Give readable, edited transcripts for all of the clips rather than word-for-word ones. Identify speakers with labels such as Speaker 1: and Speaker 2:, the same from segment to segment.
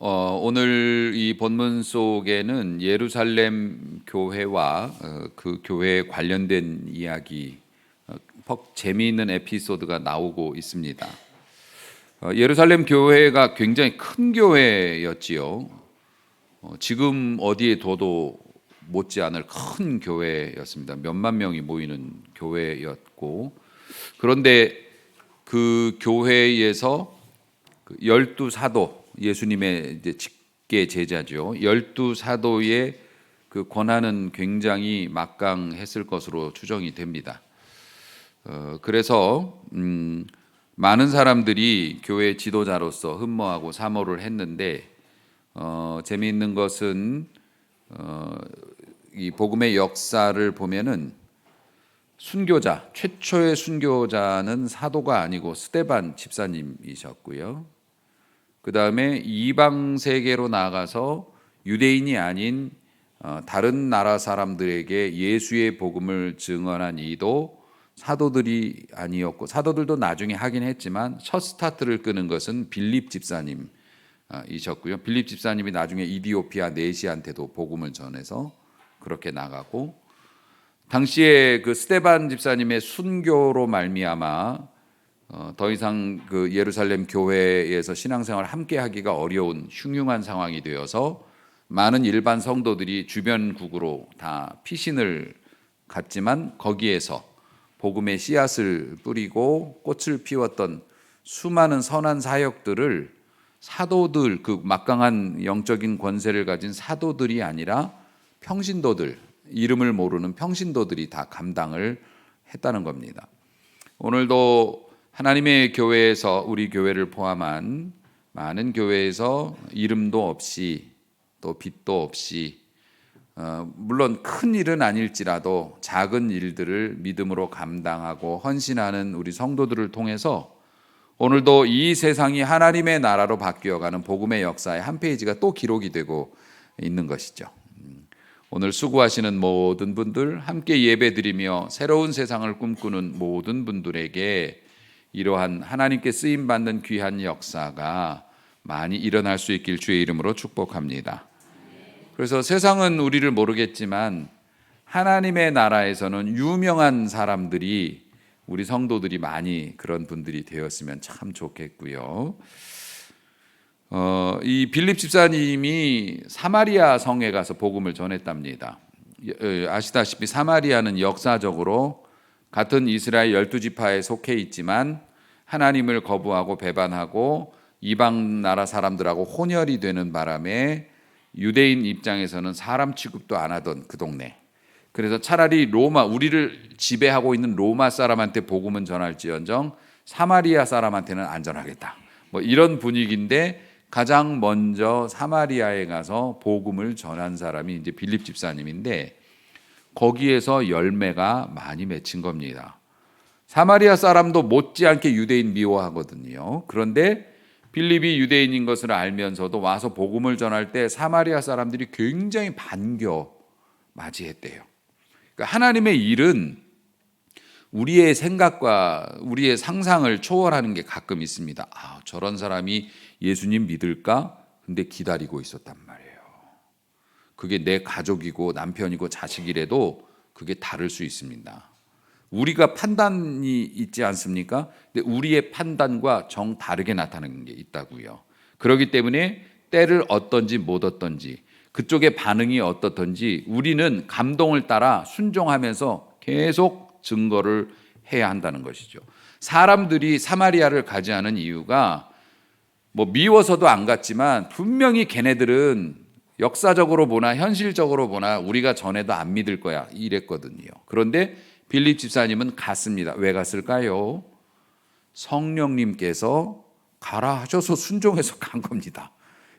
Speaker 1: 오늘 이 본문 속에는 예루살렘 교회와 그 교회에 관련된 이야기, 재미있는 에피소드가 나오고 있습니다. 예루살렘 교회가 굉장히 큰 교회였지요. 지금 어디에 둬도 못지않을 큰 교회였습니다. 몇만 명이 모이는 교회였고, 그런데 그 교회에서 열두 사도, 예수님의 이제 직계 제자죠. 열두 사도의 그 권한은 굉장히 막강했을 것으로 추정이 됩니다. 그래서 많은 사람들이 교회 지도자로서 흠모하고 사모를 했는데, 재미있는 것은 이 복음의 역사를 보면은 순교자, 최초의 순교자는 사도가 아니고 스데반 집사님이셨고요. 그 다음에 이방 세계로 나가서 유대인이 아닌 다른 나라 사람들에게 예수의 복음을 증언한 이도 사도들이 아니었고, 사도들도 나중에 하긴 했지만 첫 스타트를 끄는 것은 빌립 집사님이셨고요. 빌립 집사님이 나중에 이디오피아 내시한테도 복음을 전해서 그렇게 나가고, 당시에 그 스데반 집사님의 순교로 말미암아 더 이상 그 예루살렘 교회에서 신앙생활을 함께 하기가 어려운 흉흉한 상황이 되어서 많은 일반 성도들이 주변국으로 다 피신을 갔지만, 거기에서 복음의 씨앗을 뿌리고 꽃을 피웠던 수많은 선한 사역들을 사도들, 그 막강한 영적인 권세를 가진 사도들이 아니라 평신도들, 이름을 모르는 평신도들이 다 감당을 했다는 겁니다. 오늘도 하나님의 교회에서, 우리 교회를 포함한 많은 교회에서 이름도 없이 또 빛도 없이, 물론 큰 일은 아닐지라도 작은 일들을 믿음으로 감당하고 헌신하는 우리 성도들을 통해서 오늘도 이 세상이 하나님의 나라로 바뀌어가는 복음의 역사의 한 페이지가 또 기록이 되고 있는 것이죠. 오늘 수고하시는 모든 분들, 함께 예배드리며 새로운 세상을 꿈꾸는 모든 분들에게 이러한 하나님께 쓰임받는 귀한 역사가 많이 일어날 수 있길 주의 이름으로 축복합니다. 그래서 세상은 우리를 모르겠지만 하나님의 나라에서는 유명한 사람들이, 우리 성도들이 많이 그런 분들이 되었으면 참 좋겠고요. 이 빌립 집사님이 사마리아 성에 가서 복음을 전했답니다. 아시다시피 사마리아는 역사적으로 같은 이스라엘 12지파에 속해 있지만 하나님을 거부하고 배반하고 이방 나라 사람들하고 혼혈이 되는 바람에 유대인 입장에서는 사람 취급도 안 하던 그 동네. 그래서 차라리 우리를 지배하고 있는 로마 사람한테 복음은 전할지언정 사마리아 사람한테는 안 전하겠다, 뭐 이런 분위기인데, 가장 먼저 사마리아에 가서 복음을 전한 사람이 이제 빌립 집사님인데, 거기에서 열매가 많이 맺힌 겁니다. 사마리아 사람도 못지않게 유대인 미워하거든요. 그런데 빌립이 유대인인 것을 알면서도 와서 복음을 전할 때 사마리아 사람들이 굉장히 반겨 맞이했대요. 그러니까 하나님의 일은 우리의 생각과 우리의 상상을 초월하는 게 가끔 있습니다. 저런 사람이 예수님 믿을까? 근데 기다리고 있었단 말이에요. 그게 내 가족이고 남편이고 자식이라도 그게 다를 수 있습니다. 우리가 판단이 있지 않습니까? 근데 우리의 판단과 정 다르게 나타나는 게 있다고요. 그렇기 때문에 때를 얻든지 못 얻든지, 그쪽의 반응이 어떻든지 우리는 감동을 따라 순종하면서 계속 증거를 해야 한다는 것이죠. 사람들이 사마리아를 가지 않은 이유가 뭐 미워서도 안 갔지만, 분명히 걔네들은 역사적으로 보나 현실적으로 보나 우리가 전해도 안 믿을 거야 이랬거든요. 그런데 빌립 집사님은 갔습니다. 왜 갔을까요? 성령님께서 가라 하셔서 순종해서 간 겁니다.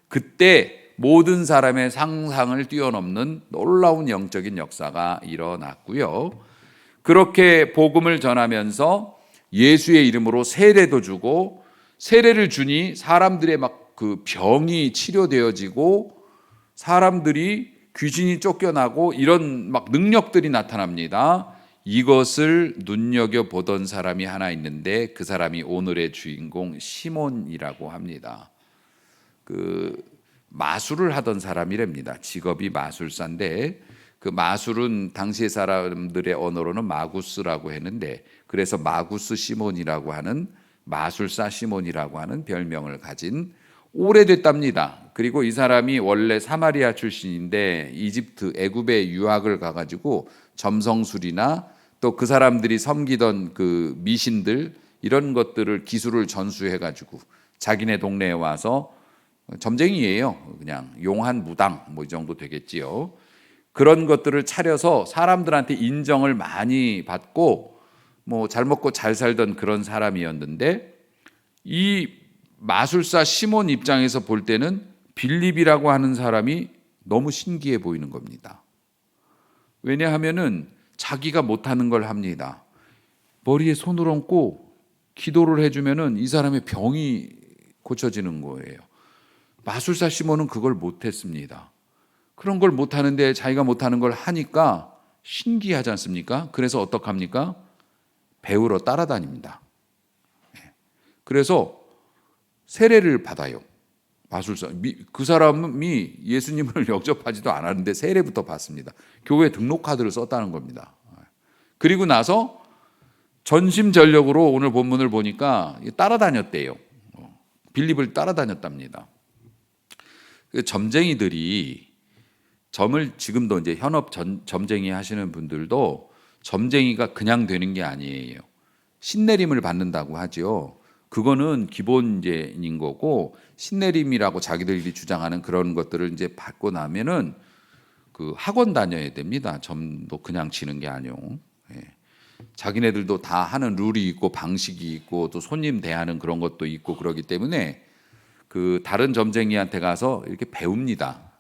Speaker 1: 그때 모든 사람의 상상을 뛰어넘는 놀라운 영적인 역사가 일어났고요. 그렇게 복음을 전하면서 예수의 이름으로 세례도 주고, 세례를 주니 사람들의 막 그 병이 치료되어지고 사람들이 귀신이 쫓겨나고 이런 막 능력들이 나타납니다. 이것을 눈여겨보던 사람이 하나 있는데, 그 사람이 오늘의 주인공 시몬이라고 합니다. 마술을 하던 사람이랍니다. 직업이 마술사인데 그 마술은 당시의 사람들의 언어로는 마구스라고 했는데, 그래서 마구스 시몬이라고 하는, 마술사 시몬이라고 하는 별명을 가진 오래됐답니다. 그리고 이 사람이 원래 사마리아 출신인데 이집트 애굽에 유학을 가가지고 점성술이나 또 그 사람들이 섬기던 그 미신들 이런 것들을 기술을 전수해가지고 자기네 동네에 와서 점쟁이에요. 그냥 용한 무당 뭐 이 정도 되겠지요. 그런 것들을 차려서 사람들한테 인정을 많이 받고 뭐 잘 먹고 잘 살던 그런 사람이었는데, 이 마술사 시몬 입장에서 볼 때는 빌립이라고 하는 사람이 너무 신기해 보이는 겁니다. 왜냐하면은 자기가 못하는 걸 합니다. 머리에 손을 얹고 기도를 해주면은 이 사람의 병이 고쳐지는 거예요. 마술사 시몬은 그걸 못했습니다. 그런 걸 못하는데 자기가 못하는 걸 하니까 신기하지 않습니까? 그래서 어떡합니까? 배우러 따라다닙니다. 그래서 세례를 받아요. 마술사. 그 사람이 예수님을 영접하지도 않았는데 세례부터 받습니다. 교회 등록 카드를 썼다는 겁니다. 그리고 나서 전심전력으로 오늘 본문을 보니까 따라다녔대요. 빌립을 따라다녔답니다. 점쟁이들이 점을 지금도 이제 현업 점쟁이 하시는 분들도 점쟁이가 그냥 되는 게 아니에요. 신내림을 받는다고 하죠. 그거는 기본인 거고, 신내림이라고 자기들이 주장하는 그런 것들을 이제 받고 나면은 그 학원 다녀야 됩니다. 점도 그냥 치는 게 아니요. 예. 자기네들도 다 하는 룰이 있고 방식이 있고 또 손님 대하는 그런 것도 있고 그러기 때문에 그 다른 점쟁이한테 가서 이렇게 배웁니다.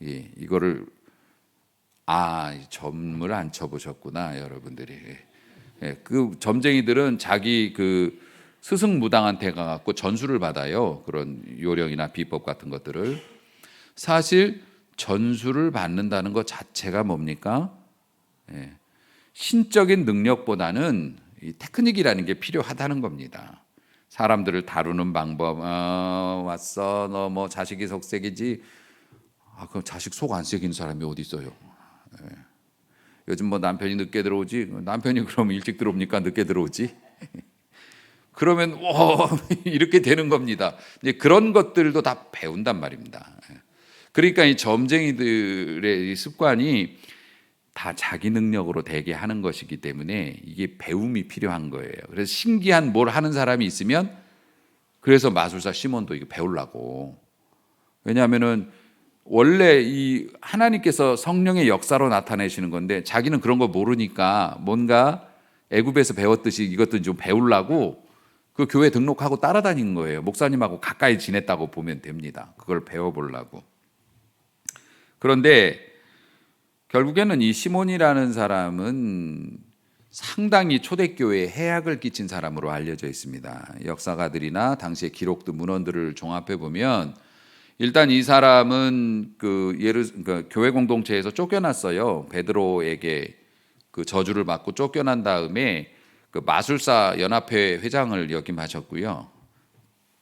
Speaker 1: 예, 이거를 점을 안 쳐보셨구나 여러분들이. 예, 그 점쟁이들은 자기 그 스승무당한테 가갖고 전수를 받아요. 그런 요령이나 비법 같은 것들을. 사실 전수를 받는다는 것 자체가 뭡니까? 예, 신적인 능력보다는 이 테크닉이라는 게 필요하다는 겁니다. 사람들을 다루는 방법. 왔어, 너 뭐 자식이 속색이지. 그럼 자식 속 안 새긴 사람이 어디 있어요? 예. 요즘 뭐 남편이 늦게 들어오지. 남편이 그럼 일찍 들어옵니까? 늦게 들어오지? 그러면 이렇게 되는 겁니다. 이제 그런 것들도 다 배운단 말입니다. 그러니까 이 점쟁이들의 이 습관이 다 자기 능력으로 되게 하는 것이기 때문에 이게 배움이 필요한 거예요. 그래서 신기한 뭘 하는 사람이 있으면, 그래서 마술사 시몬도 이거 배우려고. 왜냐하면은 원래 이 하나님께서 성령의 역사로 나타내시는 건데 자기는 그런 거 모르니까 뭔가 애굽에서 배웠듯이 이것도 좀 배우려고 그 교회 등록하고 따라다닌 거예요. 목사님하고 가까이 지냈다고 보면 됩니다. 그걸 배워보려고. 그런데 결국에는 이 시몬이라는 사람은 상당히 초대교회에 해악을 끼친 사람으로 알려져 있습니다. 역사가들이나 당시의 기록들, 문헌들을 종합해 보면 일단 이 사람은 그러니까 교회 공동체에서 쫓겨났어요. 베드로에게 그 저주를 받고 쫓겨난 다음에 그 마술사 연합회 회장을 역임하셨고요.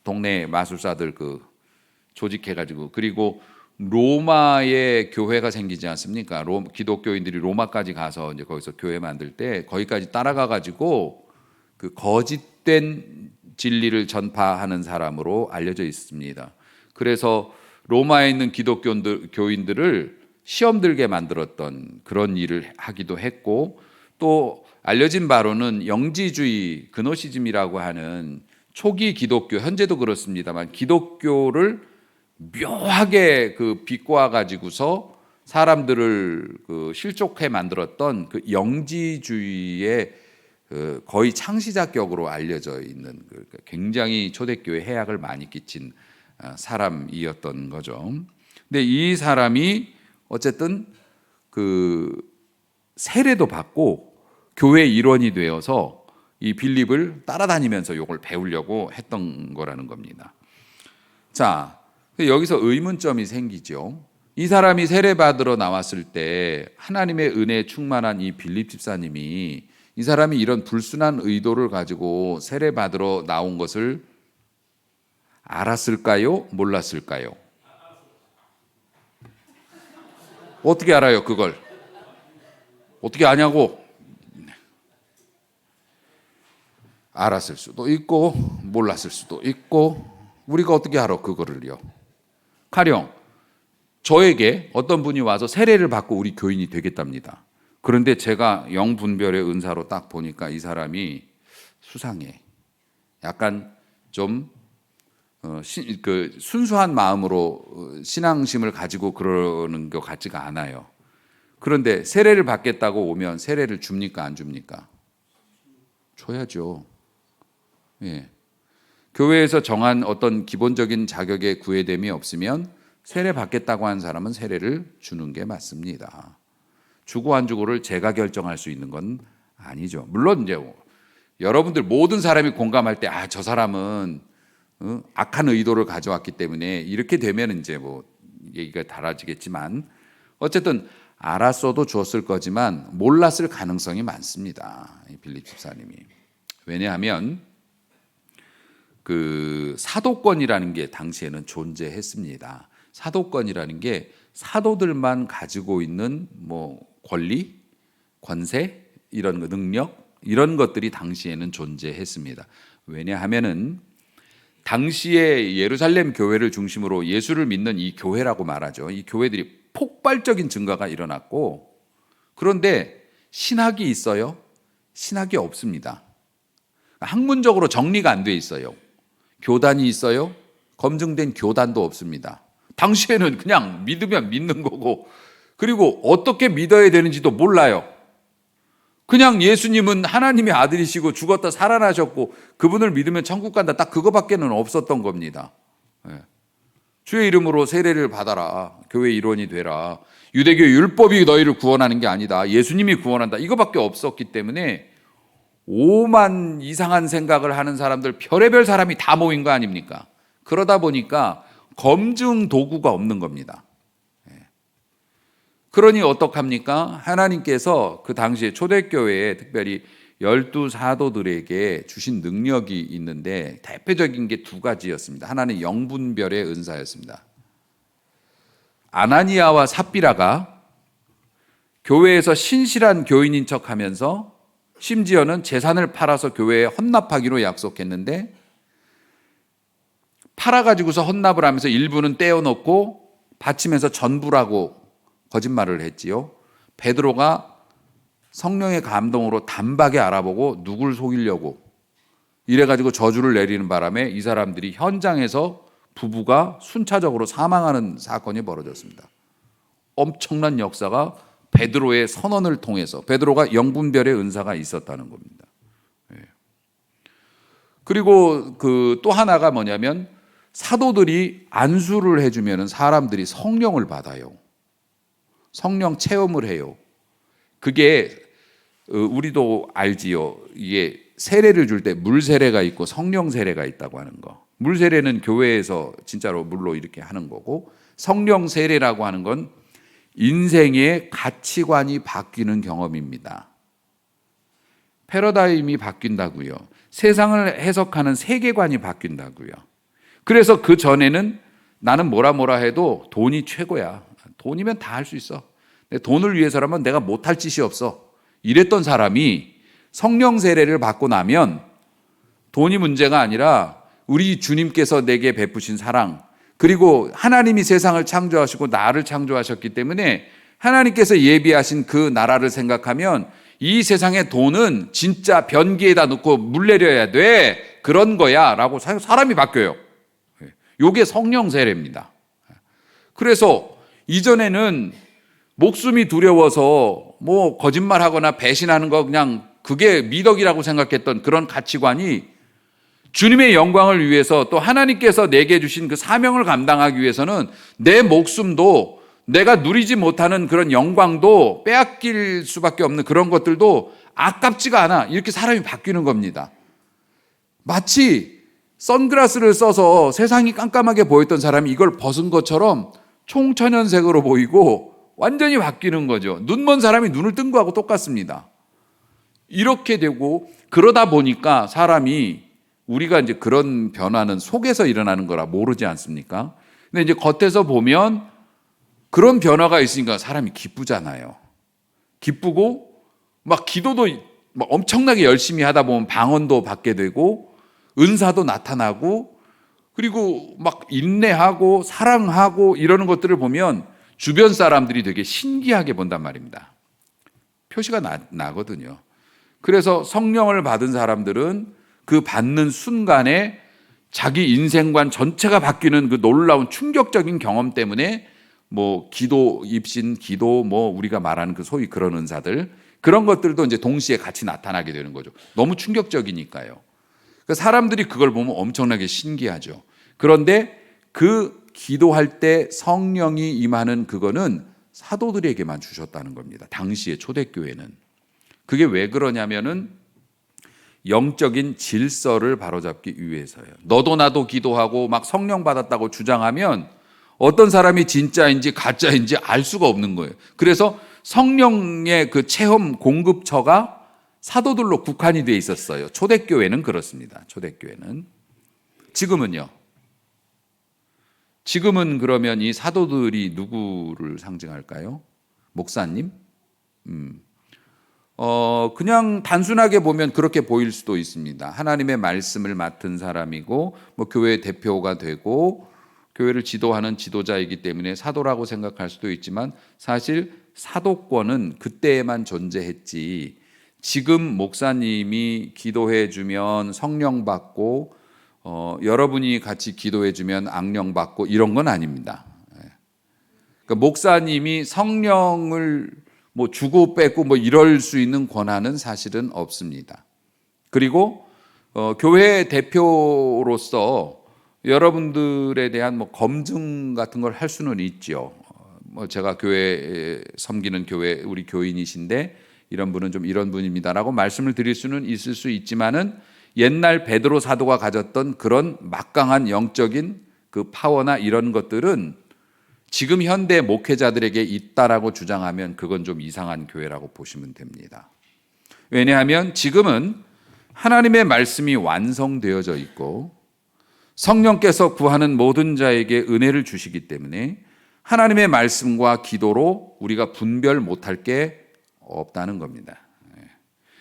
Speaker 1: 동네 마술사들 그 조직해가지고, 그리고 로마에 교회가 생기지 않습니까? 기독교인들이 로마까지 가서 이제 거기서 교회 만들 때 거기까지 따라가가지고 그 거짓된 진리를 전파하는 사람으로 알려져 있습니다. 그래서 로마에 있는 기독교인들을 시험 들게 만들었던 그런 일을 하기도 했고, 또 알려진 바로는 영지주의, 그노시즘이라고 하는 초기 기독교, 현재도 그렇습니다만 기독교를 묘하게 그 비꼬아 가지고서 사람들을 그 실족해 만들었던 그 영지주의의 거의 창시자격으로 알려져 있는 굉장히 초대교회 해악을 많이 끼친 사람이었던 거죠. 근데 이 사람이 어쨌든 그 세례도 받고 교회 일원이 되어서 이 빌립을 따라다니면서 이걸 배우려고 했던 거라는 겁니다. 자, 여기서 의문점이 생기죠. 이 사람이 세례 받으러 나왔을 때 하나님의 은혜에 충만한 이 빌립 집사님이 이 사람이 이런 불순한 의도를 가지고 세례 받으러 나온 것을 알았을까요? 몰랐을까요? 어떻게 알아요, 그걸? 어떻게 아냐고? 알았을 수도 있고 몰랐을 수도 있고 우리가 어떻게 알아 그거를요? 가령 저에게 어떤 분이 와서 세례를 받고 우리 교인이 되겠답니다. 그런데 제가 영분별의 은사로 딱 보니까 이 사람이 수상해. 약간 좀 순수한 마음으로 신앙심을 가지고 그러는 것 같지가 않아요. 그런데 세례를 받겠다고 오면 세례를 줍니까 안 줍니까? 줘야죠. 예. 교회에서 정한 어떤 기본적인 자격에 구애됨이 없으면 세례 받겠다고 한 사람은 세례를 주는 게 맞습니다. 주고 안 주고를 제가 결정할 수 있는 건 아니죠. 물론 이제 여러분들 모든 사람이 공감할 때 저 사람은 악한 의도를 가져왔기 때문에 이렇게 되면 이제 뭐 얘기가 달라지겠지만 어쨌든 알았어도 줬을 거지만 몰랐을 가능성이 많습니다. 빌립 집사님이. 왜냐하면 그 사도권이라는 게 당시에는 존재했습니다. 사도권이라는 게 사도들만 가지고 있는 뭐 권리, 권세, 이런 거, 능력 이런 것들이 당시에는 존재했습니다. 왜냐하면은 당시에 예루살렘 교회를 중심으로 예수를 믿는 이 교회라고 말하죠. 이 교회들이 폭발적인 증가가 일어났고 그런데 신학이 있어요? 신학이 없습니다. 학문적으로 정리가 안 돼 있어요. 교단이 있어요? 검증된 교단도 없습니다. 당시에는 그냥 믿으면 믿는 거고 그리고 어떻게 믿어야 되는지도 몰라요. 그냥 예수님은 하나님의 아들이시고 죽었다 살아나셨고 그분을 믿으면 천국 간다. 딱 그거밖에는 없었던 겁니다. 주의 이름으로 세례를 받아라. 교회 일원이 되라. 유대교 율법이 너희를 구원하는 게 아니다. 예수님이 구원한다. 이거밖에 없었기 때문에 오만 이상한 생각을 하는 사람들 별의별 사람이 다 모인 거 아닙니까? 그러다 보니까 검증 도구가 없는 겁니다. 그러니 어떡합니까? 하나님께서 그 당시에 초대교회에 특별히 12 사도들에게 주신 능력이 있는데 대표적인 게 두 가지였습니다. 하나는 영분별의 은사였습니다. 아나니아와 삽비라가 교회에서 신실한 교인인 척하면서 심지어는 재산을 팔아서 교회에 헌납하기로 약속했는데 팔아가지고서 헌납을 하면서 일부는 떼어놓고 바치면서 전부라고 거짓말을 했지요. 베드로가 성령의 감동으로 단박에 알아보고 누굴 속이려고 이래가지고 저주를 내리는 바람에 이 사람들이 현장에서 부부가 순차적으로 사망하는 사건이 벌어졌습니다. 엄청난 역사가 베드로의 선언을 통해서 베드로가 영분별의 은사가 있었다는 겁니다. 그리고 그 또 하나가 뭐냐면 사도들이 안수를 해주면 사람들이 성령을 받아요. 성령 체험을 해요. 그게 우리도 알지요. 이게 세례를 줄 때 물 세례가 있고 성령 세례가 있다고 하는 거. 물 세례는 교회에서 진짜로 물로 이렇게 하는 거고 성령 세례라고 하는 건 인생의 가치관이 바뀌는 경험입니다. 패러다임이 바뀐다고요. 세상을 해석하는 세계관이 바뀐다고요. 그래서 그 전에는 나는 뭐라 해도 돈이 최고야. 돈이면 다 할 수 있어. 돈을 위해서라면 내가 못할 짓이 없어. 이랬던 사람이 성령 세례를 받고 나면 돈이 문제가 아니라 우리 주님께서 내게 베푸신 사랑 그리고 하나님이 세상을 창조하시고 나를 창조하셨기 때문에 하나님께서 예비하신 그 나라를 생각하면 이 세상의 돈은 진짜 변기에다 넣고 물 내려야 돼. 그런 거야 라고 사람이 바뀌어요. 이게 성령 세례입니다. 그래서 이전에는 목숨이 두려워서 뭐 거짓말하거나 배신하는 거 그냥 그게 미덕이라고 생각했던 그런 가치관이 주님의 영광을 위해서 또 하나님께서 내게 주신 그 사명을 감당하기 위해서는 내 목숨도 내가 누리지 못하는 그런 영광도 빼앗길 수밖에 없는 그런 것들도 아깝지가 않아. 이렇게 사람이 바뀌는 겁니다. 마치 선글라스를 써서 세상이 깜깜하게 보였던 사람이 이걸 벗은 것처럼 총천연색으로 보이고 완전히 바뀌는 거죠. 눈먼 사람이 눈을 뜬 거하고 똑같습니다. 이렇게 되고 그러다 보니까 사람이 우리가 이제 그런 변화는 속에서 일어나는 거라 모르지 않습니까? 근데 이제 겉에서 보면 그런 변화가 있으니까 사람이 기쁘잖아요. 기쁘고 막 기도도 막 엄청나게 열심히 하다 보면 방언도 받게 되고 은사도 나타나고 그리고 막 인내하고 사랑하고 이러는 것들을 보면 주변 사람들이 되게 신기하게 본단 말입니다. 표시가 나거든요. 그래서 성령을 받은 사람들은 그 받는 순간에 자기 인생관 전체가 바뀌는 그 놀라운 충격적인 경험 때문에 뭐 기도, 입신, 기도, 뭐 우리가 말하는 그 소위 그런 은사들 그런 것들도 이제 동시에 같이 나타나게 되는 거죠. 너무 충격적이니까요. 그러니까 사람들이 그걸 보면 엄청나게 신기하죠. 그런데 그 기도할 때 성령이 임하는 그거는 사도들에게만 주셨다는 겁니다. 당시에 초대교회는. 그게 왜 그러냐면은 영적인 질서를 바로잡기 위해서예요. 너도 나도 기도하고 막 성령 받았다고 주장하면 어떤 사람이 진짜인지 가짜인지 알 수가 없는 거예요. 그래서 성령의 그 체험 공급처가 사도들로 국한이 돼 있었어요. 초대교회는 그렇습니다. 초대교회는. 지금은요. 지금은 그러면 이 사도들이 누구를 상징할까요? 목사님? 그냥 단순하게 보면 그렇게 보일 수도 있습니다. 하나님의 말씀을 맡은 사람이고, 뭐 교회 대표가 되고, 교회를 지도하는 지도자이기 때문에 사도라고 생각할 수도 있지만, 사실 사도권은 그때에만 존재했지, 지금 목사님이 기도해 주면 성령 받고, 여러분이 같이 기도해 주면 악령 받고 이런 건 아닙니다. 그러니까 목사님이 성령을 뭐 주고 뺏고 뭐 이럴 수 있는 권한은 사실은 없습니다. 그리고 교회 대표로서 여러분들에 대한 뭐 검증 같은 걸 할 수는 있죠. 뭐 제가 교회 섬기는 교회 우리 교인이신데 이런 분은 좀 이런 분입니다라고 말씀을 드릴 수는 있을 수 있지만은 옛날 베드로 사도가 가졌던 그런 막강한 영적인 그 파워나 이런 것들은 지금 현대 목회자들에게 있다라고 주장하면 그건 좀 이상한 교회라고 보시면 됩니다. 왜냐하면 지금은 하나님의 말씀이 완성되어져 있고 성령께서 구하는 모든 자에게 은혜를 주시기 때문에 하나님의 말씀과 기도로 우리가 분별 못할 게 없다는 겁니다.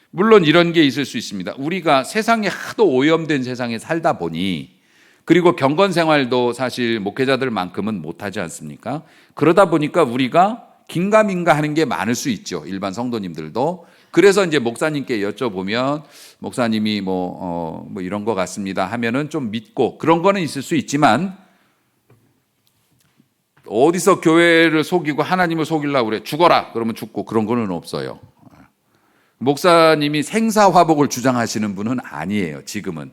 Speaker 1: 물론 이런 게 있을 수 있습니다. 우리가 세상에 하도 오염된 세상에 살다 보니 그리고 경건 생활도 사실 목회자들만큼은 못하지 않습니까? 그러다 보니까 우리가 긴가민가 하는 게 많을 수 있죠. 일반 성도님들도. 그래서 이제 목사님께 여쭤보면 목사님이 뭐 이런 거 같습니다 하면은 좀 믿고 그런 거는 있을 수 있지만 어디서 교회를 속이고 하나님을 속이려고 그래. 죽어라. 그러면 죽고 그런 거는 없어요. 목사님이 생사화복을 주장하시는 분은 아니에요. 지금은.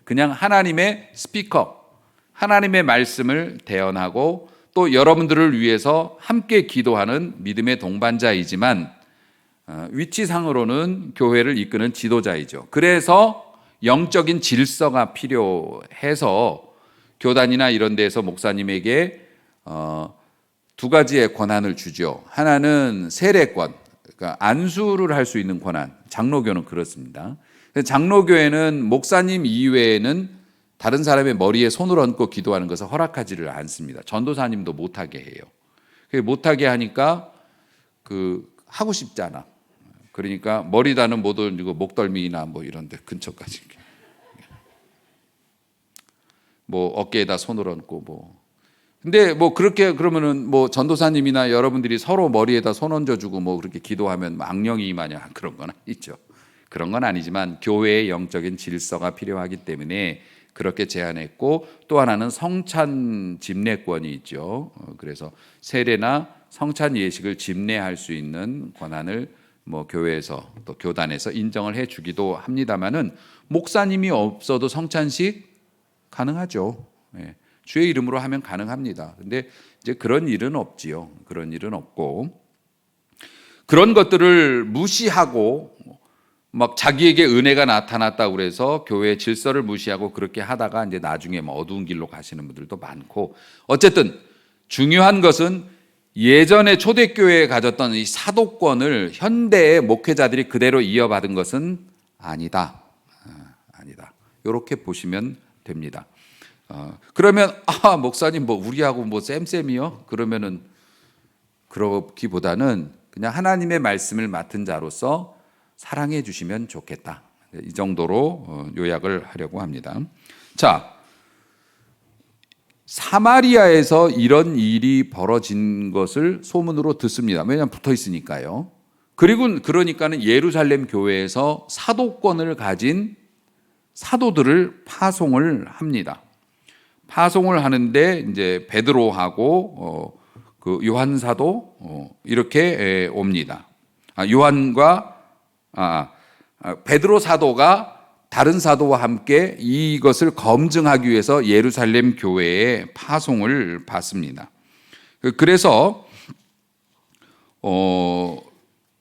Speaker 1: 그냥 하나님의 스피커, 하나님의 말씀을 대언하고 또 여러분들을 위해서 함께 기도하는 믿음의 동반자이지만 위치상으로는 교회를 이끄는 지도자이죠. 그래서 영적인 질서가 필요해서 교단이나 이런 데에서 목사님에게 두 가지의 권한을 주죠. 하나는 세례권, 그러니까 안수를 할 수 있는 권한. 장로교는 그렇습니다. 장로교회는 목사님 이외에는 다른 사람의 머리에 손을 얹고 기도하는 것을 허락하지를 않습니다. 전도사님도 못하게 해요. 못하게 하니까 하고 싶잖아. 그러니까 머리 다는 못 올리고 목덜미나 뭐 이런 데 근처까지 뭐 어깨에다 손을 얹고 뭐. 근데 뭐 그렇게 그러면은 뭐 전도사님이나 여러분들이 서로 머리에다 손 얹어주고 뭐 그렇게 기도하면 악령이 임하냐 그런 건 아니죠. 그런 건 아니지만 교회의 영적인 질서가 필요하기 때문에 그렇게 제안했고 또 하나는 성찬 집례권이 있죠. 그래서 세례나 성찬 예식을 집례할 수 있는 권한을 뭐 교회에서 또 교단에서 인정을 해주기도 합니다만은 목사님이 없어도 성찬식 가능하죠. 예. 주의 이름으로 하면 가능합니다. 근데 이제 그런 일은 없지요. 그런 일은 없고 그런 것들을 무시하고 막 자기에게 은혜가 나타났다고 그래서 교회의 질서를 무시하고 그렇게 하다가 이제 나중에 뭐 어두운 길로 가시는 분들도 많고 어쨌든 중요한 것은 예전에 초대교회에 가졌던 이 사도권을 현대의 목회자들이 그대로 이어받은 것은 아니다. 아니다. 이렇게 보시면 됩니다. 그러면 목사님 뭐 우리하고 뭐 쌤쌤이요? 그러면은 그렇기보다는 그냥 하나님의 말씀을 맡은 자로서 사랑해 주시면 좋겠다. 이 정도로 요약을 하려고 합니다. 자, 사마리아에서 이런 일이 벌어진 것을 소문으로 듣습니다. 왜냐하면 붙어 있으니까요. 그리고 그러니까는 예루살렘 교회에서 사도권을 가진 사도들을 파송을 합니다. 파송을 하는데 이제 베드로하고 그 요한 사도 이렇게 옵니다. 베드로 사도가 다른 사도와 함께 이것을 검증하기 위해서 예루살렘 교회에 파송을 받습니다. 그래서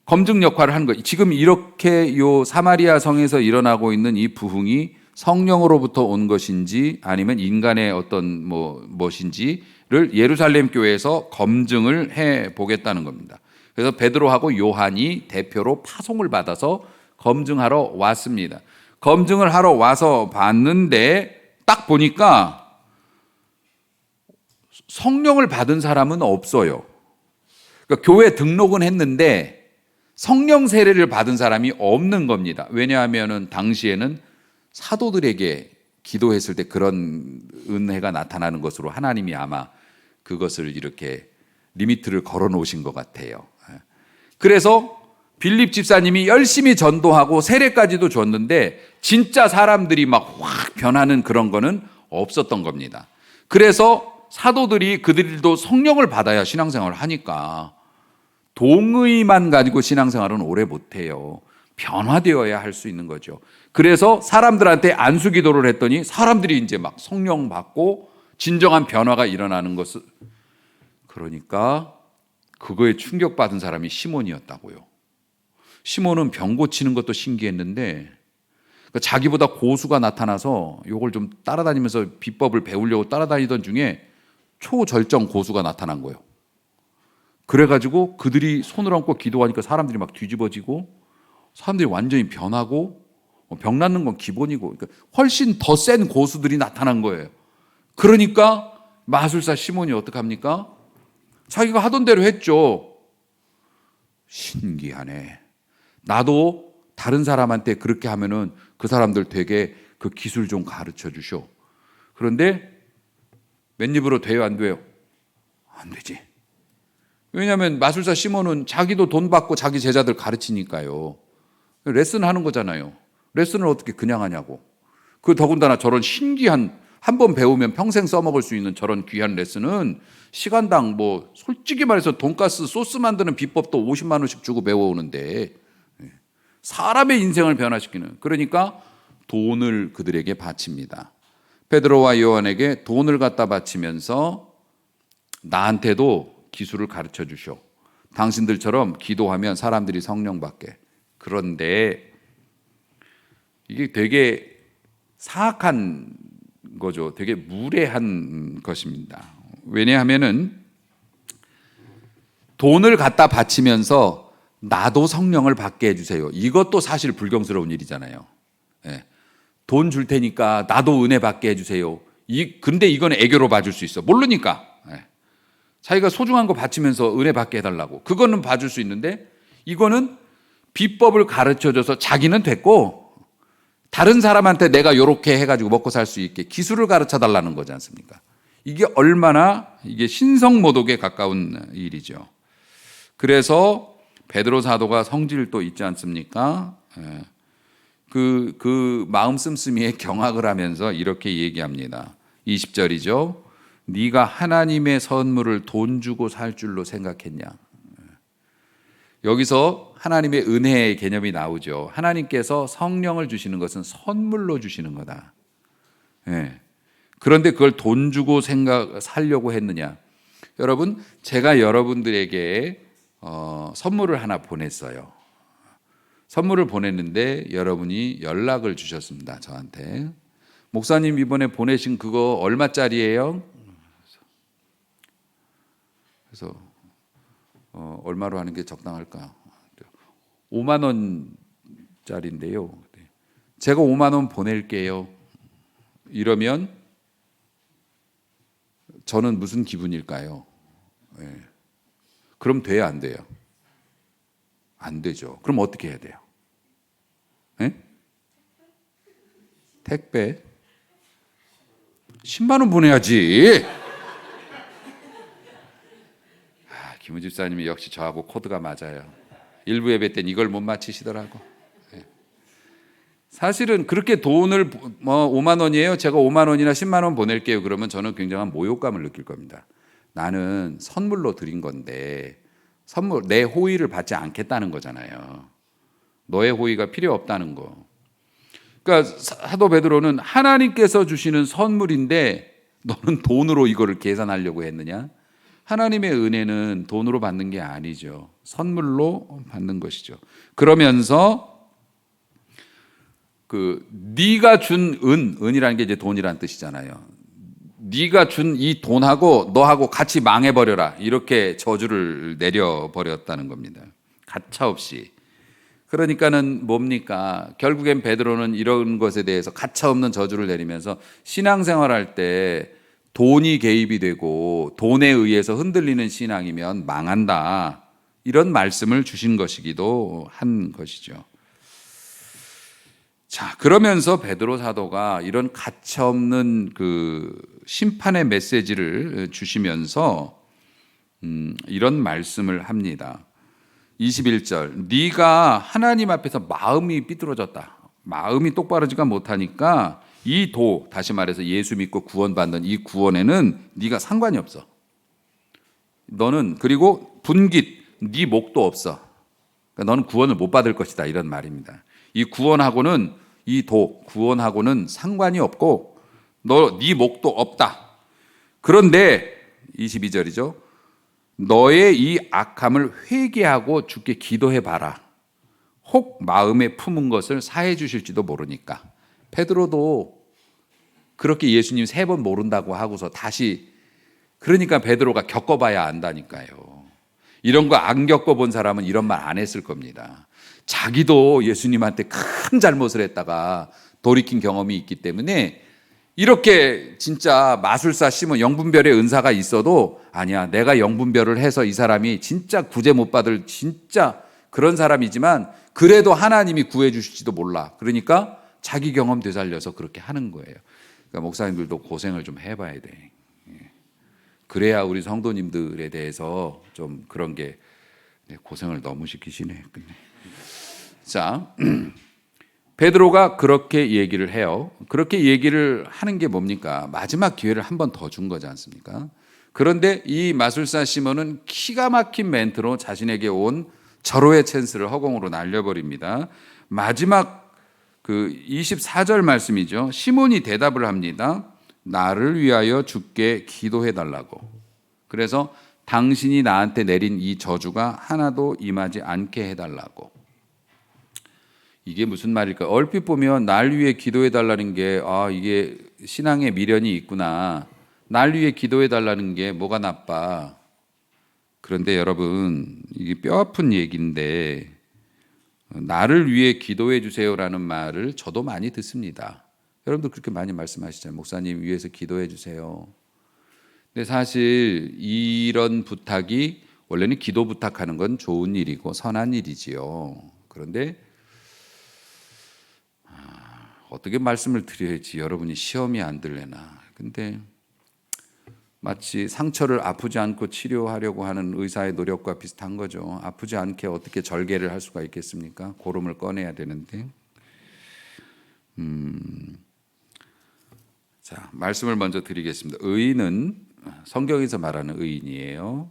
Speaker 1: 검증 역할을 하는 거예요. 지금 이렇게 요 사마리아 성에서 일어나고 있는 이 부흥이 성령으로부터 온 것인지 아니면 인간의 어떤 무엇인지를 예루살렘 교회에서 검증을 해 보겠다는 겁니다. 그래서 베드로하고 요한이 대표로 파송을 받아서 검증하러 왔습니다. 검증을 하러 와서 봤는데 딱 보니까 성령을 받은 사람은 없어요. 그러니까 교회 등록은 했는데 성령 세례를 받은 사람이 없는 겁니다. 왜냐하면 당시에는 사도들에게 기도했을 때 그런 은혜가 나타나는 것으로 하나님이 아마 그것을 이렇게 리미트를 걸어 놓으신 것 같아요. 그래서 빌립 집사님이 열심히 전도하고 세례까지도 줬는데 진짜 사람들이 막 확 변하는 그런 거는 없었던 겁니다. 그래서 사도들이 그들도 성령을 받아야 신앙생활을 하니까 동의만 가지고 신앙생활은 오래 못해요. 변화되어야 할 수 있는 거죠. 그래서 사람들한테 안수기도를 했더니 사람들이 이제 막 성령 받고 진정한 변화가 일어나는 것을, 그러니까 그거에 충격받은 사람이 시몬이었다고요. 시몬은 병 고치는 것도 신기했는데 자기보다 고수가 나타나서 이걸 좀 따라다니면서 비법을 배우려고 따라다니던 중에 초절정 고수가 나타난 거예요. 그래가지고 그들이 손을 얹고 기도하니까 사람들이 막 뒤집어지고 사람들이 완전히 변하고 병 낫는 건 기본이고, 그러니까 훨씬 더 센 고수들이 나타난 거예요. 그러니까 마술사 시몬이 어떡합니까? 자기가 하던 대로 했죠. 신기하네. 나도 다른 사람한테 그렇게 하면은 그 사람들 되게 그 기술 좀 가르쳐 주셔. 그런데 맨입으로 돼요, 안 돼요? 안 되지. 왜냐하면 마술사 시몬은 자기도 돈 받고 자기 제자들 가르치니까요. 레슨 하는 거잖아요. 레슨을 어떻게 그냥 하냐고. 그 더군다나 저런 신기한, 한 번 배우면 평생 써먹을 수 있는 저런 귀한 레슨은 시간당 솔직히 말해서 돈가스 소스 만드는 비법도 50만 원씩 주고 배워오는데 사람의 인생을 변화시키는, 그러니까 돈을 그들에게 바칩니다. 베드로와 요한에게 돈을 갖다 바치면서 나한테도 기술을 가르쳐 주쇼. 당신들처럼 기도하면 사람들이 성령 받게. 그런데 이게 되게 사악한 거죠. 되게 무례한 것입니다. 왜냐하면은 돈을 갖다 바치면서 나도 성령을 받게 해주세요. 이것도 사실 불경스러운 일이잖아요. 예. 돈 줄 테니까 나도 은혜 받게 해주세요. 근데 이건 애교로 봐줄 수 있어. 모르니까. 예. 자기가 소중한 거 바치면서 은혜 받게 해달라고. 그거는 봐줄 수 있는데 이거는 비법을 가르쳐줘서 자기는 됐고 다른 사람한테 내가 이렇게 해가지고 먹고 살 수 있게 기술을 가르쳐 달라는 거지 않습니까? 이게 얼마나 이게 신성모독에 가까운 일이죠. 그래서 베드로 사도가 성질도 있지 않습니까? 그 마음 씀씀이에 경악을 하면서 이렇게 얘기합니다. 20절이죠. 네가 하나님의 선물을 돈 주고 살 줄로 생각했냐? 여기서 하나님의 은혜의 개념이 나오죠. 하나님께서 성령을 주시는 것은 선물로 주시는 거다. 그런데 그걸 돈 주고 살려고 했느냐? 여러분, 제가 여러분들에게 선물을 하나 보냈어요. 선물을 보냈는데 여러분이 연락을 주셨습니다. 저한테. 목사님 이번에 보내신 그거 얼마짜리예요? 그래서 얼마로 하는 게 적당할까? 5만 원짜리인데요. 제가 5만 원 보낼게요. 이러면 저는 무슨 기분일까요? 그럼 돼요, 안 돼요? 안 되죠. 그럼 어떻게 해야 돼요? 예? 택배? 10만 원 보내야지. 김우 집사님이 역시 저하고 코드가 맞아요. 일부 예배 때는 이걸 못 맞히시더라고. 사실은 그렇게 돈을 5만 원이에요. 제가 5만 원이나 10만 원 보낼게요. 그러면 저는 굉장한 모욕감을 느낄 겁니다. 나는 선물로 드린 건데 내 호의를 받지 않겠다는 거잖아요. 너의 호의가 필요 없다는 거. 그러니까 사도 베드로는 하나님께서 주시는 선물인데 너는 돈으로 이거를 계산하려고 했느냐? 하나님의 은혜는 돈으로 받는 게 아니죠. 선물로 받는 것이죠. 그러면서 네가 준 은이라는 게 이제 돈이란 뜻이잖아요. 네가 준 이 돈하고 너하고 같이 망해버려라. 이렇게 저주를 내려버렸다는 겁니다. 가차없이. 그러니까는 뭡니까? 결국엔 베드로는 이런 것에 대해서 가차없는 저주를 내리면서 신앙생활할 때 돈이 개입이 되고 돈에 의해서 흔들리는 신앙이면 망한다. 이런 말씀을 주신 것이기도 한 것이죠. 자, 그러면서 베드로 사도가 이런 가차없는 심판의 메시지를 주시면서 이런 말씀을 합니다. 21절, 네가 하나님 앞에서 마음이 삐뚤어졌다. 마음이 똑바르지가 못하니까 다시 말해서 예수 믿고 구원받는 이 구원에는 네가 상관이 없어. 너는 그리고 분깃, 네 목도 없어. 그러니까 너는 구원을 못 받을 것이다. 이런 말입니다. 이 구원하고는 구원하고는 상관이 없고 네 목도 없다. 그런데 22절이죠. 너의 이 악함을 회개하고 주께 기도해 봐라. 혹 마음에 품은 것을 사해 주실지도 모르니까. 베드로도 그렇게 예수님 3번 모른다고 하고서 다시 그러니까 베드로가 겪어봐야 안다니까요. 이런 거 안 겪어본 사람은 이런 말 안 했을 겁니다. 자기도 예수님한테 큰 잘못을 했다가 돌이킨 경험이 있기 때문에 이렇게 진짜 마술사 시몬 영분별의 은사가 있어도 아니야, 내가 영분별을 해서 이 사람이 진짜 구제 못 받을 진짜 그런 사람이지만 그래도 하나님이 구해 주실지도 몰라. 그러니까 자기 경험 되살려서 그렇게 하는 거예요. 그러니까 목사님들도 고생을 좀 해봐야 돼. 그래야 우리 성도님들에 대해서 좀 그런 게 고생을 너무 시키시네. 자, 베드로가 그렇게 얘기를 해요. 그렇게 얘기를 하는 게 뭡니까? 마지막 기회를 한 번 더 준 거지 않습니까? 그런데 이 마술사 시몬은 기가 막힌 멘트로 자신에게 온 절호의 찬스를 허공으로 날려버립니다. 마지막 24절 말씀이죠. 시몬이 대답을 합니다. 나를 위하여 주께 기도해 달라고. 그래서 당신이 나한테 내린 이 저주가 하나도 임하지 않게 해달라고. 이게 무슨 말일까? 얼핏 보면 날 위해 기도해 달라는 게 이게 신앙의 미련이 있구나. 날 위해 기도해 달라는 게 뭐가 나빠. 그런데 여러분, 이게 뼈아픈 얘기인데 나를 위해 기도해 주세요라는 말을 저도 많이 듣습니다. 여러분들 그렇게 많이 말씀하시잖아요. 목사님 위해서 기도해 주세요. 근데 사실 이런 부탁이 원래는 기도 부탁하는 건 좋은 일이고 선한 일이지요. 그런데 어떻게 말씀을 드려야지 여러분이 시험이 안 들래나. 근데 마치 상처를 아프지 않고 치료하려고 하는 의사의 노력과 비슷한 거죠. 아프지 않게 어떻게 절개를 할 수가 있겠습니까? 고름을 꺼내야 되는데. 자, 말씀을 먼저 드리겠습니다. 의인은 성경에서 말하는 의인이에요.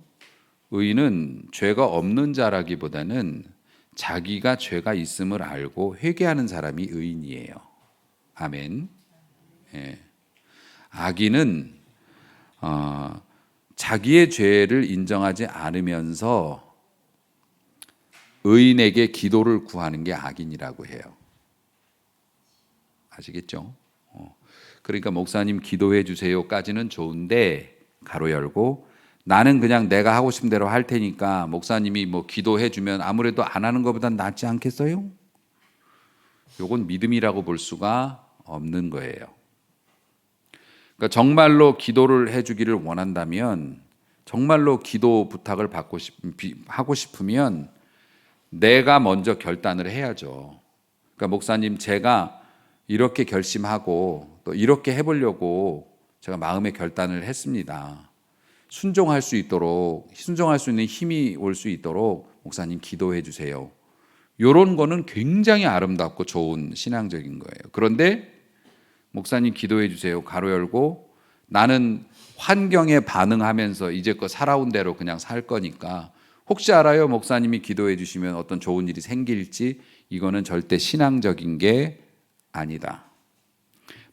Speaker 1: 의인은 죄가 없는 자라기보다는 자기가 죄가 있음을 알고 회개하는 사람이 의인이에요. 아멘. 예. 악인은 자기의 죄를 인정하지 않으면서 의인에게 기도를 구하는 게 악인이라고 해요. 아시겠죠? 그러니까 목사님 기도해 주세요까지는 좋은데 가로 열고 나는 그냥 내가 하고 싶은 대로 할 테니까 목사님이 뭐 기도해 주면 아무래도 안 하는 것보단 낫지 않겠어요? 요건 믿음이라고 볼 수가 없는 거예요. 그러니까 정말로 기도를 해 주기를 원한다면 정말로 기도 부탁을 하고 싶으면 내가 먼저 결단을 해야죠. 그러니까 목사님, 제가 이렇게 결심하고 또 이렇게 해보려고 제가 마음의 결단을 했습니다. 순종할 수 있는 힘이 올 수 있도록 목사님 기도해 주세요. 이런 거는 굉장히 아름답고 좋은 신앙적인 거예요. 그런데 목사님 기도해 주세요, 가로 열고, 나는 환경에 반응하면서 이제껏 살아온 대로 그냥 살 거니까 혹시 알아요, 목사님이 기도해 주시면 어떤 좋은 일이 생길지. 이거는 절대 신앙적인 게 아니다.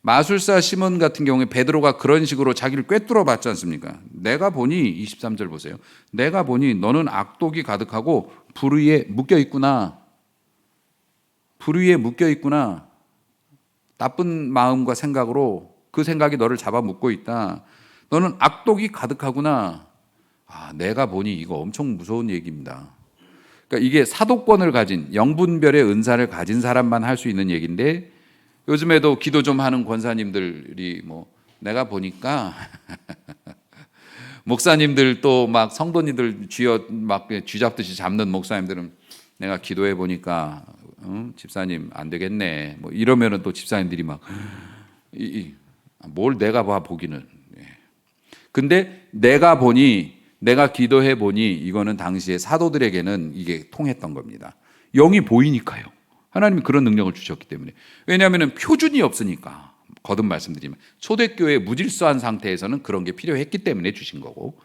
Speaker 1: 마술사 시몬 같은 경우에 베드로가 그런 식으로 자기를 꿰뚫어 봤지 않습니까? 내가 보니, 23절 보세요, 내가 보니 너는 악독이 가득하고 불 위에 묶여 있구나. 불 위에 묶여 있구나. 나쁜 마음과 생각으로 그 생각이 너를 잡아먹고 있다. 너는 악독이 가득하구나. 내가 보니 이거 엄청 무서운 얘기입니다. 그러니까 이게 사도권을 가진, 영분별의 은사를 가진 사람만 할 수 있는 얘기인데, 요즘에도 기도 좀 하는 권사님들이 내가 보니까 목사님들 또 막 성도님들 막 쥐잡듯이 잡는 목사님들은 내가 기도해 보니까 집사님 안 되겠네. 이러면은 또 집사님들이 막 뭘 내가 보기는. 근데 내가 기도해 보니 이거는 당시에 사도들에게는 이게 통했던 겁니다. 영이 보이니까요. 하나님이 그런 능력을 주셨기 때문에. 왜냐하면 표준이 없으니까. 거듭 말씀드리면 초대교회 무질서한 상태에서는 그런 게 필요했기 때문에 주신 거고,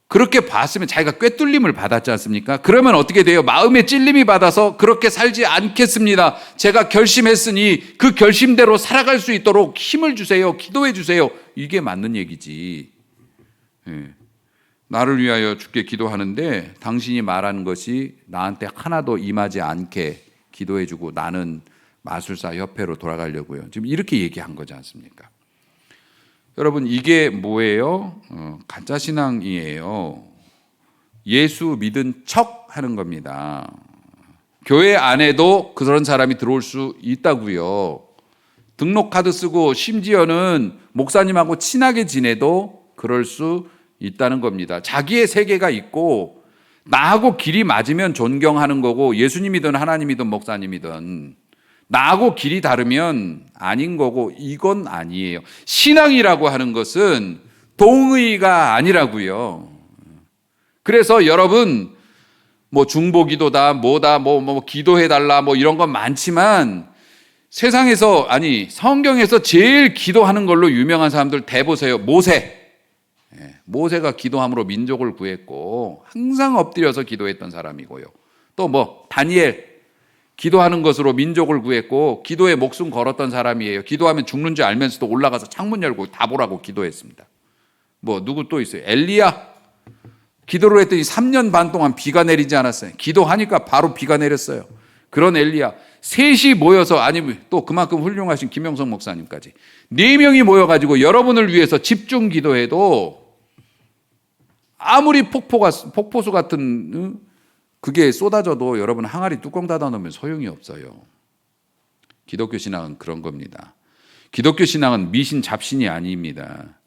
Speaker 1: 그렇게 봤으면 자기가 꿰뚫림을 받았지 않습니까? 그러면 어떻게 돼요? 마음에 찔림이 받아서 그렇게 살지 않겠습니다. 제가 결심했으니 그 결심대로 살아갈 수 있도록 힘을 주세요. 기도해 주세요. 이게 맞는 얘기지. 나를 위하여 주께 기도하는데 당신이 말하는 것이 나한테 하나도 임하지 않게 기도해 주고 나는 마술사 협회로 돌아가려고요. 지금 이렇게 얘기한 거지 않습니까? 여러분, 이게 뭐예요? 가짜 신앙이에요. 예수 믿은 척 하는 겁니다. 교회 안에도 그런 사람이 들어올 수 있다고요. 등록카드 쓰고 심지어는 목사님하고 친하게 지내도 그럴 수 있다는 겁니다. 자기의 세계가 있고 나하고 길이 맞으면 존경하는 거고, 예수님이든 하나님이든 목사님이든 나하고 길이 다르면 아닌 거고, 이건 아니에요. 신앙이라고 하는 것은 동의가 아니라고요. 그래서 여러분 중보기도다 기도해달라 이런 건 많지만, 세상에서 성경에서 제일 기도하는 걸로 유명한 사람들 대보세요. 모세가 기도함으로 민족을 구했고 항상 엎드려서 기도했던 사람이고요. 또 다니엘 기도하는 것으로 민족을 구했고 기도에 목숨 걸었던 사람이에요. 기도하면 죽는 줄 알면서도 올라가서 창문 열고 다 보라고 기도했습니다. 누구 또 있어요? 엘리야 기도를 했더니 3년 반 동안 비가 내리지 않았어요. 기도하니까 바로 비가 내렸어요. 그런 엘리야. 셋이 모여서, 또 그만큼 훌륭하신 김영성 목사님까지 4명이 모여가지고 여러분을 위해서 집중 기도해도 아무리 폭포수 같은 그게 쏟아져도 여러분 항아리 뚜껑 닫아 놓으면 소용이 없어요. 기독교 신앙은 그런 겁니다. 기독교 신앙은 미신 잡신이 아닙니다.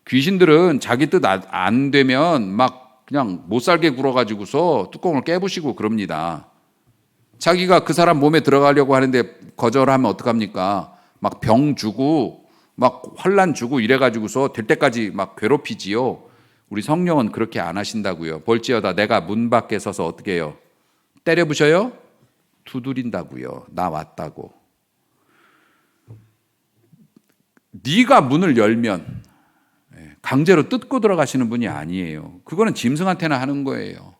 Speaker 1: 귀신들은 자기 뜻 안 되면 그냥 못 살게 굴어가지고서 뚜껑을 깨부시고 그럽니다. 자기가 그 사람 몸에 들어가려고 하는데 거절하면 어떡합니까? 병 주고 환난 주고 이래가지고서 될 때까지 괴롭히지요. 우리 성령은 그렇게 안 하신다고요. 볼지어다 내가 문 밖에 서서 어떻게 해요? 때려 부셔요? 두드린다고요. 나 왔다고. 네가 문을 열면 강제로 뜯고 들어가시는 분이 아니에요. 그거는 짐승한테나 하는 거예요.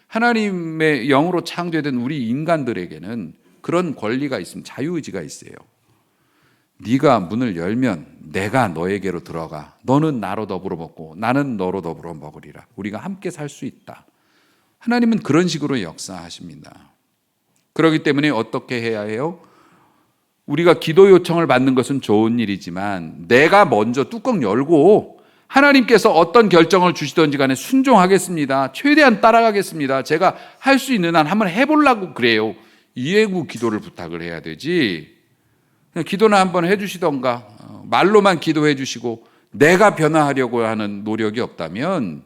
Speaker 1: 하나님의 영으로 창조된 우리 인간들에게는 그런 권리가 있습니다. 자유의지가 있어요. 네가 문을 열면 내가 너에게로 들어가. 너는 나로 더불어 먹고 나는 너로 더불어 먹으리라. 우리가 함께 살 수 있다. 하나님은 그런 식으로 역사하십니다. 그렇기 때문에 어떻게 해야 해요? 우리가 기도 요청을 받는 것은 좋은 일이지만 내가 먼저 뚜껑 열고 하나님께서 어떤 결정을 주시든지 간에 순종하겠습니다. 최대한 따라가겠습니다. 제가 할 수 있는 한 한번 해보려고 그래요. 이해구 기도를 부탁을 해야 되지. 그냥 기도나 한번 해주시던가 말로만 기도해 주시고 내가 변화하려고 하는 노력이 없다면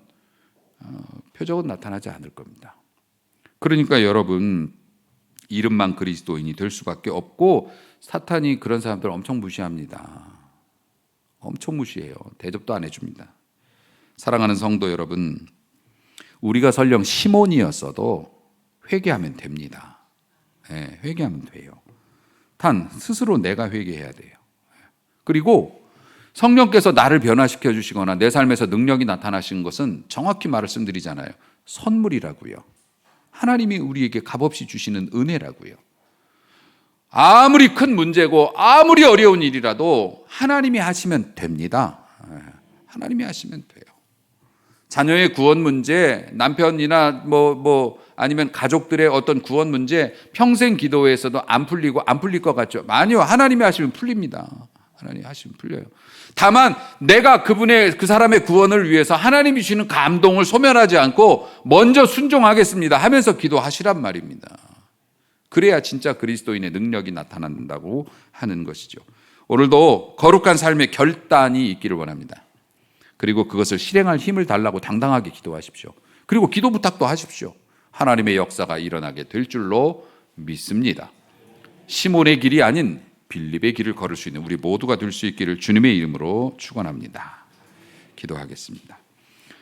Speaker 1: 표적은 나타나지 않을 겁니다. 그러니까 여러분, 이름만 그리스도인이 될 수밖에 없고 사탄이 그런 사람들을 엄청 무시합니다. 엄청 무시해요. 대접도 안 해줍니다. 사랑하는 성도 여러분, 우리가 설령 시몬이었어도 회개하면 됩니다. 네, 회개하면 돼요. 단 스스로 내가 회개해야 돼요. 그리고 성령께서 나를 변화시켜 주시거나 내 삶에서 능력이 나타나신 것은 정확히 말씀드리잖아요. 선물이라고요. 하나님이 우리에게 값없이 주시는 은혜라고요. 아무리 큰 문제고 아무리 어려운 일이라도 하나님이 하시면 됩니다. 하나님이 하시면 돼요. 자녀의 구원 문제, 남편이나 아니면 가족들의 어떤 구원 문제 평생 기도해서도 안 풀리고 안 풀릴 것 같죠? 아니요. 하나님이 하시면 풀립니다. 하나님이 하시면 풀려요. 다만 내가 그 사람의 구원을 위해서 하나님이 주시는 감동을 소멸하지 않고 먼저 순종하겠습니다 하면서 기도하시란 말입니다. 그래야 진짜 그리스도인의 능력이 나타난다고 하는 것이죠. 오늘도 거룩한 삶의 결단이 있기를 원합니다. 그리고 그것을 실행할 힘을 달라고 당당하게 기도하십시오. 그리고 기도 부탁도 하십시오. 하나님의 역사가 일어나게 될 줄로 믿습니다. 시몬의 길이 아닌 빌립의 길을 걸을 수 있는 우리 모두가 될 수 있기를 주님의 이름으로 축원합니다. 기도하겠습니다.